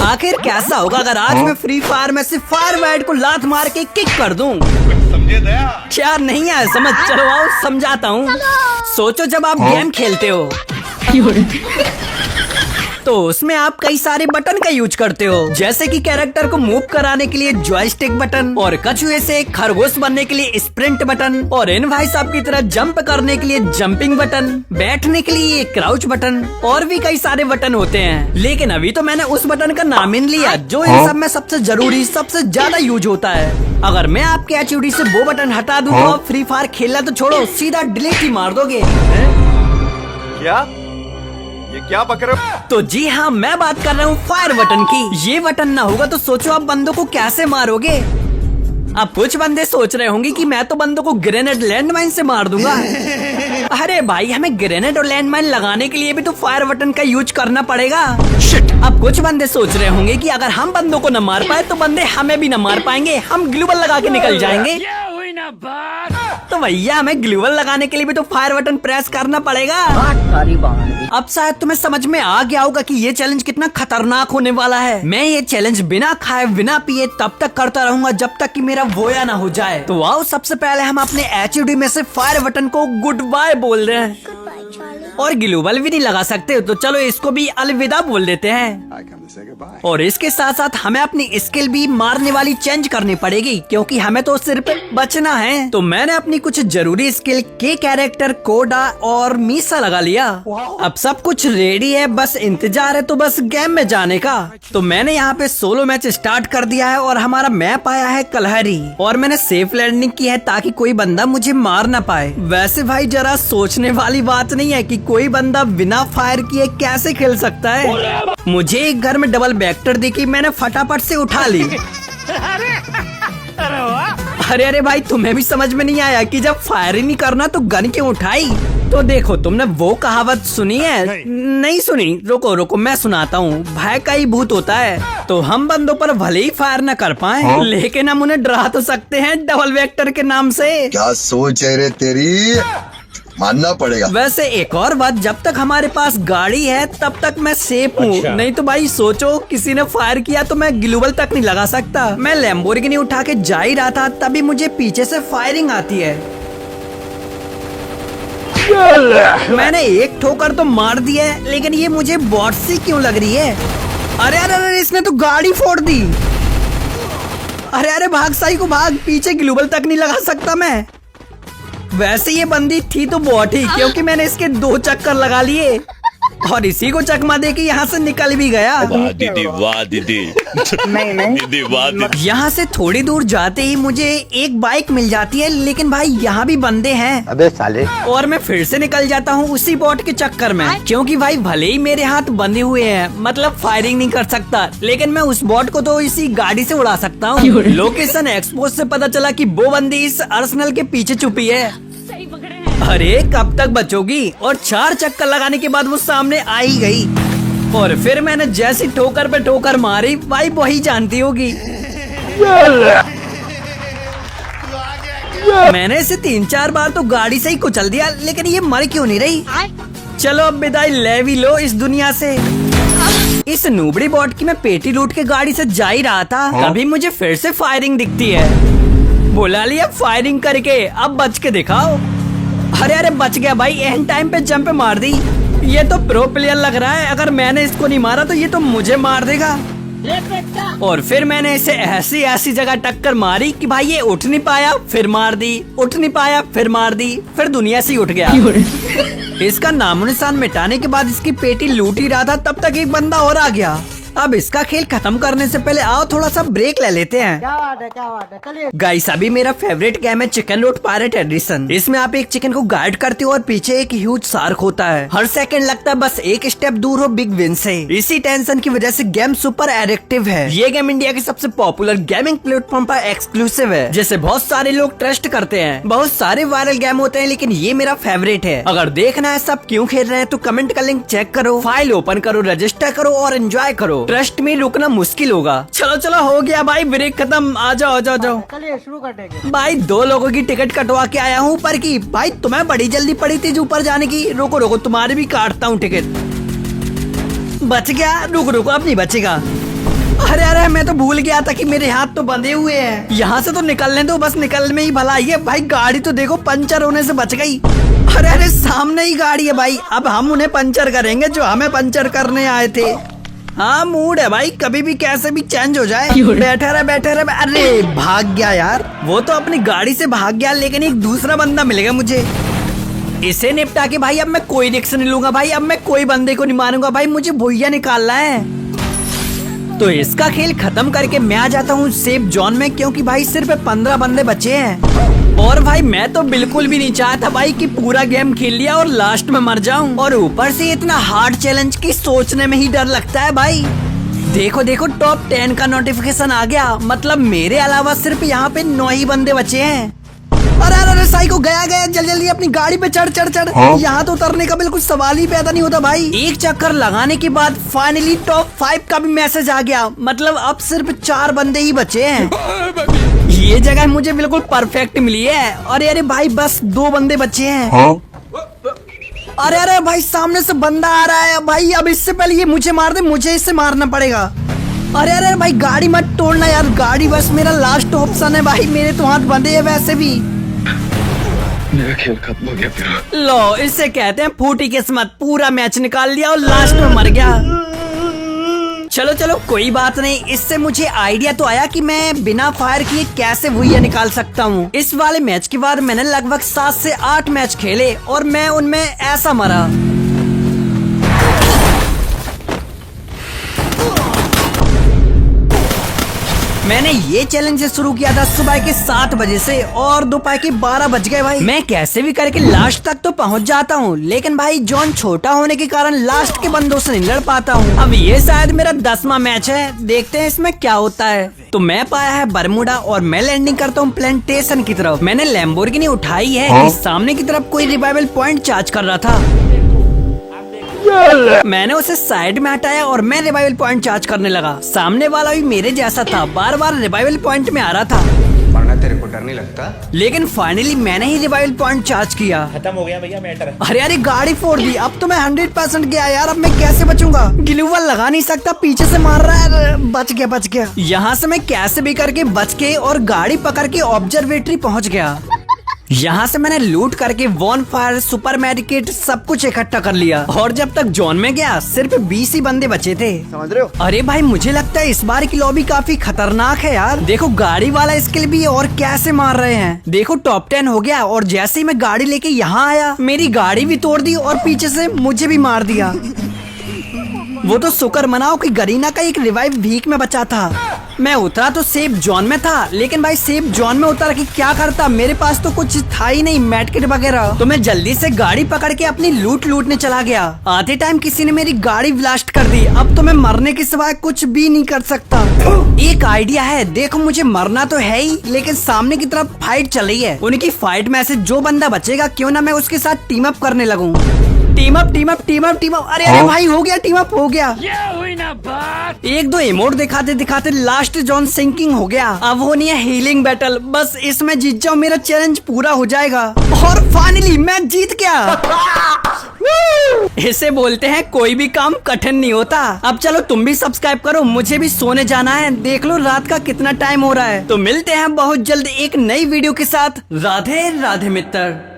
आखिर कैसा होगा अगर आज मैं फ्री फायर में से फायर बैट को लात मार के किक कर दूं? समझे दया? क्या नहीं आया समझ? चलो आओ समझाता हूँ। सोचो जब आप गेम खेलते हो तो उसमें आप कई सारे बटन का यूज करते हो, जैसे कि कैरेक्टर को मूव कराने के लिए जॉयस्टिक बटन, और कछुए से खरगोश बनने के लिए स्प्रिंट बटन, और इन भाई साहब की तरह जंप करने के लिए जंपिंग बटन, बैठने के लिए क्राउच बटन, और भी कई सारे बटन होते हैं। लेकिन अभी तो मैंने उस बटन का नाम ही लिया जो इन सब में सबसे जरूरी, सबसे ज्यादा यूज होता है। अगर मैं आपके HUD से वो बटन हटा दूँ तो आप फ्री फायर खेलना तो छोड़ो, सीधा डिलीट ही मार दोगे। क्या? ये क्या बक रहे हो? तो जी हाँ, मैं बात कर रहा हूँ फायर बटन की। ये बटन ना होगा तो सोचो आप बंदों को कैसे मारोगे। अब कुछ बंदे सोच रहे होंगे कि मैं तो बंदों को ग्रेनेड लैंडमाइन से मार दूंगा। अरे भाई, हमें ग्रेनेड और लैंडमाइन लगाने के लिए भी तो फायर बटन का यूज करना पड़ेगा। अब कुछ बंदे सोच रहे होंगे कि अगर हम बंदों को न मार पाए तो बंदे हमें भी न मार पाएंगे, हम ग्लूवल लगा के निकल जाएंगे। तो भैया, हमें ग्लूवल लगाने के लिए भी तो फायर बटन प्रेस करना पड़ेगा। अब शायद तुम्हें समझ में आ गया होगा कि ये चैलेंज कितना खतरनाक होने वाला है। मैं ये चैलेंज बिना खाए बिना पिए तब तक करता रहूंगा जब तक कि मेरा वोया ना हो जाए। तो आओ, सबसे पहले हम अपने HUD में से फायर बटन को गुड बाय बोल रहे हैं, और ग्लूवल भी नहीं लगा सकते तो चलो इसको भी अलविदा बोल देते हैं। और इसके साथ साथ हमें अपनी स्किल भी मारने वाली चेंज करनी पड़ेगी, क्योंकि हमें तो सिर्फ बचना है। तो मैंने अपनी कुछ जरूरी स्किल के कैरेक्टर कोडा और मीसा लगा लिया। अब सब कुछ रेडी है, बस इंतजार है तो बस गेम में जाने का। तो मैंने यहाँ पे सोलो मैच स्टार्ट कर दिया है और हमारा मैप आया है कलहरी, और मैंने सेफ लैंडिंग की है ताकि कोई बंदा मुझे मार ना पाए। वैसे भाई, जरा सोचने वाली बात नहीं है कि कोई बंदा बिना फायर किए कैसे खेल सकता है। मुझे एक घर में डबल वेक्टर दिखी, मैंने फटाफट से उठा ली। अरे अरे भाई, तुम्हें भी समझ में नहीं आया कि जब फायर ही नहीं करना तो गन क्यों उठाई? तो देखो, तुमने वो कहावत सुनी है? नहीं सुनी? रुको रुको, मैं सुनाता हूँ। भय का ही भूत होता है। तो हम बंदों पर भले ही फायर न कर पाए, लेकिन हम उन्हें डरा तो सकते हैं डबल वेक्टर के नाम से। क्या सोच है रे तेरी, मानना पड़ेगा। वैसे एक और बात, जब तक हमारे पास गाड़ी है तब तक मैं सेफ हूँ। अच्छा। नहीं तो भाई सोचो, किसी ने फायर किया तो मैं ग्लूवल तक नहीं लगा सकता। मैं लैम्बोर्गिनी उठा के जा ही रहा था, तभी मुझे पीछे से फायरिंग आती है। मैंने एक ठोकर तो मार दी है, लेकिन ये मुझे बॉट सी क्यों लग रही है? अरे अरे अरे, इसने तो गाड़ी फोड़ दी। अरे अरे, भाग साई को भाग, पीछे ग्लूवल तक नहीं लगा सकता मैं। वैसे ये बंदी थी तो बहुत ही, क्योंकि मैंने इसके 2 चक्कर लगा लिए और इसी को चकमा दे के यहाँ से निकल भी गया। वाह दीदी, वाह दीदी। दीदी, वाह दीदी। यहाँ से थोड़ी दूर जाते ही मुझे एक बाइक मिल जाती है, लेकिन भाई यहाँ भी बंदे हैं। अबे साले। और मैं फिर से निकल जाता हूँ उसी बॉट के चक्कर में, क्योंकि भाई भले ही मेरे हाथ बंधे हुए हैं, मतलब फायरिंग नहीं कर सकता, लेकिन मैं उस बॉट को तो इसी गाड़ी से उड़ा सकता हूँ। लोकेशन एक्सपोज से पता चला कि वो बंदी इस अर्सनल के पीछे छुपी है। अरे कब तक बचोगी? और 4 चक्कर लगाने के बाद वो सामने आ ही गई, और फिर मैंने जैसी ठोकर पे ठोकर मारी, भाई वही जानती होगी। मैंने इसे 3-4 बार तो गाड़ी से ही कुचल दिया, लेकिन ये मर क्यों नहीं रही? चलो अब विदाई ले भी लो इस दुनिया से। इस नूबड़ी बॉट की मैं पेटी लूट के गाड़ी से जा ही रहा था, तभी मुझे फिर से फायरिंग दिखती है। बुला लिया फायरिंग करके, अब बच के दिखाओ। अरे अरे, बच गया भाई, एंड टाइम पे जंप मार दी। ये तो प्रो प्लेयर लग रहा है, अगर मैंने इसको नहीं मारा तो ये तो मुझे मार देगा। और फिर मैंने इसे ऐसी ऐसी जगह टक्कर मारी कि भाई ये उठ नहीं पाया, फिर मार दी, उठ नहीं पाया, फिर मार दी, फिर दुनिया से ही उठ गया। इसका नामो निशान मिटाने के बाद इसकी पेटी लूट ही रहा था, तब तक एक बंदा और आ गया। अब इसका खेल खत्म करने से पहले आओ थोड़ा सा ब्रेक ले लेते हैं। क्या बात है, चलिए। गाइस, अभी मेरा फेवरेट गेम है चिकन रूट पायरेट एडिशन। इसमें आप एक चिकन को गाइड करते हो और पीछे एक ह्यूज शार्क होता है। हर सेकंड लगता है बस एक स्टेप दूर हो बिग विन से। इसी टेंशन की वजह से गेम सुपर एडिक्टिव है। ये गेम इंडिया के सबसे पॉपुलर गेमिंग प्लेटफॉर्म पर एक्सक्लूसिव है, जिसे बहुत सारे लोग ट्रस्ट करते हैं। बहुत सारे वायरल गेम होते हैं, लेकिन ये मेरा फेवरेट है। अगर देखना है सब क्यों खेल रहे हैं तो कमेंट का लिंक चेक करो, फाइल ओपन करो, रजिस्टर करो और एंजॉय करो। ट्रस्ट में रुकना मुश्किल होगा। चलो चलो, हो गया भाई, ब्रेक खत्म। आ जाओ आ जाओ जाओ। चलिए शुरू कर देंगे। भाई 2 लोगों की टिकट कटवा के आया हूँ ऊपर की। भाई तुम्हें बड़ी जल्दी पड़ी थी ऊपर जाने की। रुको रुको, तुम्हारी भी काटता हूँ टिकट। बच गया? रुको रुको, अब नहीं बचेगा। अरे अरे मैं तो भूल गया था कि मेरे हाथ तो बंधे हुए हैं। यहाँ से तो निकलने दो, बस निकलने में ही भलाई है। भाई गाड़ी तो देखो पंचर होने से बच गई। अरे अरे सामने ही गाड़ी है भाई, अब हम उन्हें पंचर करेंगे जो हमें पंचर करने आए थे। हाँ मूड है भाई, कभी भी कैसे भी चेंज हो जाए। बैठा रहे। अरे भाग गया यार, वो तो अपनी गाड़ी से भाग गया, लेकिन एक दूसरा बंदा मिलेगा मुझे। इसे निपटा के भाई अब मैं कोई रिस्क नहीं लूंगा भाई, अब मैं कोई बंदे को नहीं मारूंगा भाई, मुझे भुइया निकालना है। तो इसका खेल खत्म करके मैं आ जाता हूँ सेफ जोन में, क्योंकि भाई सिर्फ 15 बंदे बचे हैं। और भाई मैं तो बिल्कुल भी नहीं चाहता भाई कि पूरा गेम खेल लिया और लास्ट में मर जाऊं, और ऊपर से इतना हार्ड चैलेंज की सोचने में ही डर लगता है भाई। देखो देखो टॉप 10 का नोटिफिकेशन आ गया, मतलब मेरे अलावा सिर्फ यहाँ पे 9 ही बंदे बचे हैं। अरे अरे साइको गया जल्दी अपनी गाड़ी पे चढ़। यहाँ तो उतरने का बिल्कुल सवाल ही पैदा नहीं होता भाई। एक चक्कर लगाने के बाद फाइनली टॉप 5 का भी मैसेज आ गया, मतलब अब सिर्फ 4 बंदे ही बचे हैं। ये जगह मुझे बिल्कुल परफेक्ट मिली है। अरे भाई बस 2 बंदे बचे हैं। अरे भाई सामने से बंदा आ रहा है भाई, अब इससे पहले ये मुझे मार दे, मुझे इससे मारना पड़ेगा। अरे भाई गाड़ी मत तोड़ना यार, गाड़ी बस मेरा लास्ट ऑप्शन है भाई, मेरे तो हाथ बंधे हैं वैसे भी। मेरा खेल खत्म हो गया फिर। लो इसे कहते हैं फूटी किस्मत, पूरा मैच निकाल लिया और लास्ट में मर गया। चलो कोई बात नहीं, इससे मुझे आइडिया तो आया कि मैं बिना फायर किए कैसे भुइया निकाल सकता हूँ। इस वाले मैच के बाद मैंने लगभग 7 से 8 मैच खेले और मैं उनमें ऐसा मरा। मैंने ये चैलेंज शुरू किया था सुबह के 7 बजे से और दोपहर के 12 बज गए भाई। मैं कैसे भी करके लास्ट तक तो पहुंच जाता हूं, लेकिन भाई जोन छोटा होने के कारण लास्ट के बंदों से नहीं लड़ पाता हूं। अब ये शायद मेरा 10वां मैच है, देखते हैं इसमें क्या होता है। तो मैं पाया है बरमूडा और मैं लैंडिंग करता हूँ प्लांटेशन की तरफ। मैंने लैम्बोर्गिनी उठाई है कि सामने की तरफ कोई रिवाइवल पॉइंट चार्ज कर रहा था। मैंने उसे साइड में हटाया और मैं रिवाइवल पॉइंट चार्ज करने लगा। सामने वाला भी मेरे जैसा था, बार बार रिवाइवल पॉइंट में आ रहा था। वरना तेरे को डर नहीं लगता? लेकिन फाइनली मैंने ही रिवाइवल पॉइंट चार्ज किया। खत्म हो गया भैया मैटर। अरे गाड़ी फोड़ दी, अब तो मैं 100% गया यार, अब मैं कैसे बचूंगा? ग्लूवल लगा नहीं सकता, पीछे से मार रहा है। बच गया। यहाँ से मैं कैसे भी करके बच के और गाड़ी पकड़ के ऑब्जर्वेटरी पहुँच गया। यहाँ से मैंने लूट करके वॉन फायर, सुपर मेडिकेट सब कुछ इकट्ठा कर लिया और जब तक जोन में गया सिर्फ 20 ही बंदे बचे थे। समझ रहे हो? अरे भाई मुझे लगता है इस बार की लॉबी काफी खतरनाक है यार। देखो गाड़ी वाला स्किल भी और कैसे मार रहे हैं। देखो टॉप 10 हो गया और जैसे ही मैं गाड़ी लेके यहाँ आया मेरी गाड़ी भी तोड़ दी और पीछे से मुझे भी मार दिया। वो तो शुक्र मनाओ कि गरीना का एक रिवाइव वीक में बचा था। मैं उतरा तो सेफ जोन में था, लेकिन भाई सेफ जोन में उतर के क्या करता, मेरे पास तो कुछ था ही नहीं मेडकिट वगैरह। तो मैं जल्दी से गाड़ी पकड़ के अपनी लूटने चला गया। आते टाइम किसी ने मेरी गाड़ी ब्लास्ट कर दी, अब तो मैं मरने के सिवाय कुछ भी नहीं कर सकता। एक आइडिया है, देखो मुझे मरना तो है ही, लेकिन सामने की तरफ फाइट चल रही है। उनकी फाइट में से जो बंदा बचेगा क्यों ना मैं उसके साथ टीम अप करने लगूं। Team up. अरे भाई हो गया, टीम अप हो गया। ये हुई ना बात। 1-2 इमोट दिखाते लास्ट जोन सिंकिंग हो गया। अब होनी है हीलिंग बैटल, बस इसमें जीत जाऊं मेरा चैलेंज पूरा हो जाएगा। और फाइनली मैं जीत गया। इसे बोलते हैं कोई भी काम कठिन नहीं होता। अब चलो तुम भी सब्सक्राइब करो, मुझे भी सोने जाना है। देख लो रात का कितना टाइम हो रहा है। तो मिलते हैं बहुत जल्द एक नई वीडियो के साथ। राधे राधे मित्र।